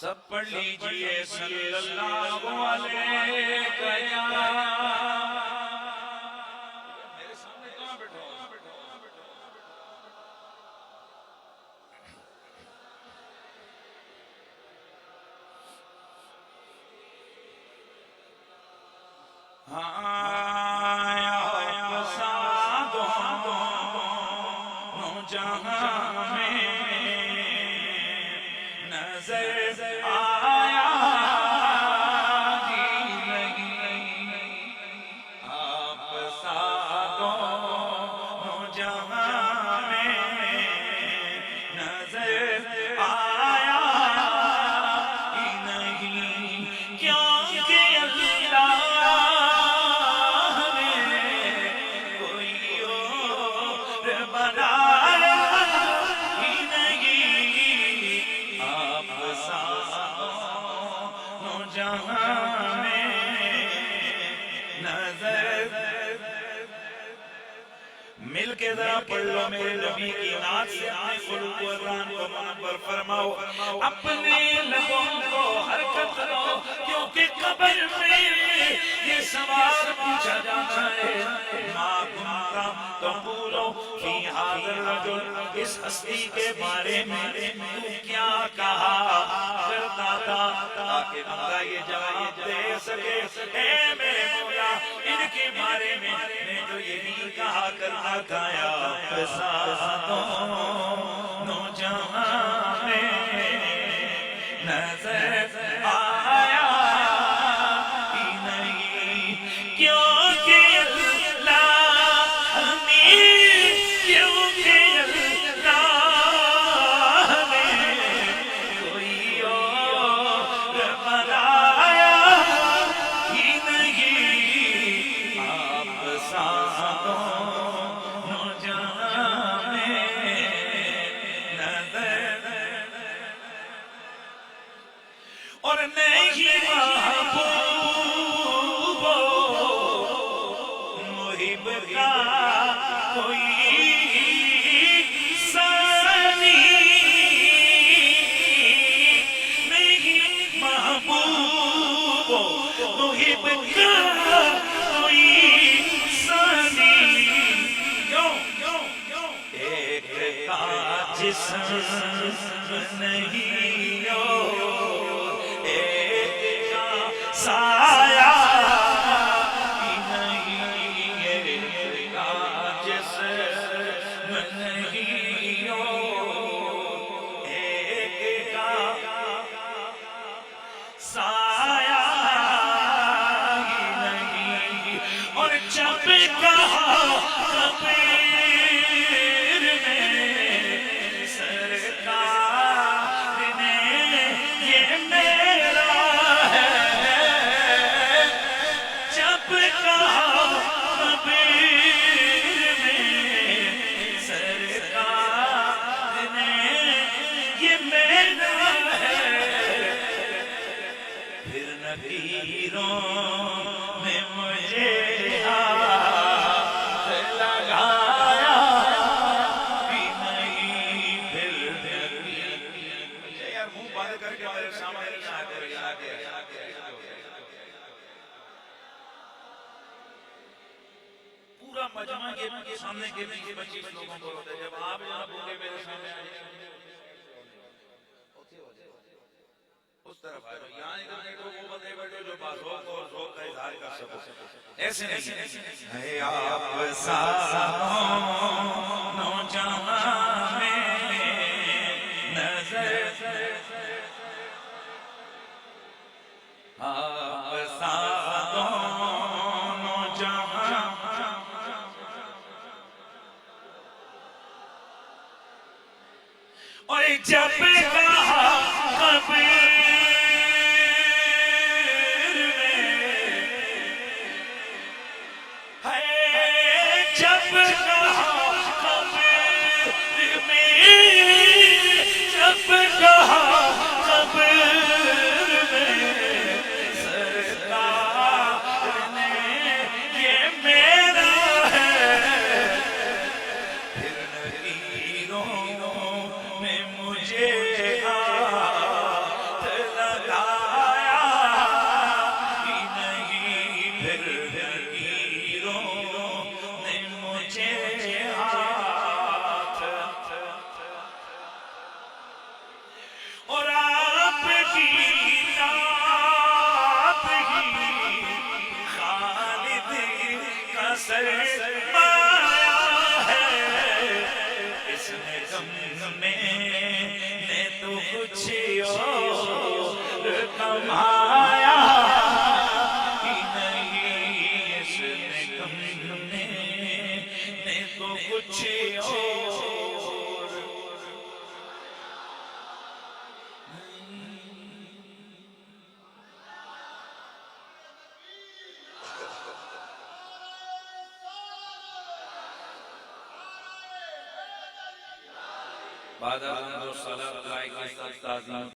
سب پڑھ لیجئے صلی اللہ علیہ وسلم. میرے سامنے کہاں بیٹھا ہو؟ مل کے ذرا پڑھ لو میرے نبی کی نعت سے اپنے قلوب و اذان کو منور فرماؤ. اپنے لبوں کو حرکت دو کیونکہ قبر میں یہ سوال پوچھا جانا ہے. ما کنتا تقولو فی ھذا الرجل، اس ہستی کے بارے میں تو کیا کہا کرتا تھا، تاکہ بندہ یہ جواب دے سکے اے میرے مولا ان کے بارے میں تو یہی کہا کرتا تھا یا فسادوں نوجوان میں نظر آیا ہی نہیں، کیونکہ اللہ نے کوئی اور بنایا ہی نہیں. آپ سادوں اور نہیں محبوب محب کا کوئی ثانی نہیں، محبوب محب کا کوئی ثانی. ایک کا جسم نہیں سایہ نہیں، ایک کا جسم نہیں، ایک کا سایہ نہیں. اور جب کہا قبر میں سرکار نے یہ میرا میں مجھے ہاتھ لگایا بھی نہیں. پھر یار منہ بند کر کے میرے سامنے پورا مجمع کے سامنے کے 25 لوگوں کو ہوتا ہے. جب آپ جناب بولے میرے سامنے اس طرف آئے یہاں ایک وہ بندے بیٹھے جو بازوق اور ذوق کا اظہار کر سکو. ایسے نہیں ہے آپ سادوں نوجوان میں نظر، آپ سادوں نوجوان. اور جب کہا قبر غم میں نے تو کچھ اور کمایا ہی نہیں، اس غم میں نے تو کچھ اور بعد از صلاۃ اللہ کے ساتھ تعظیم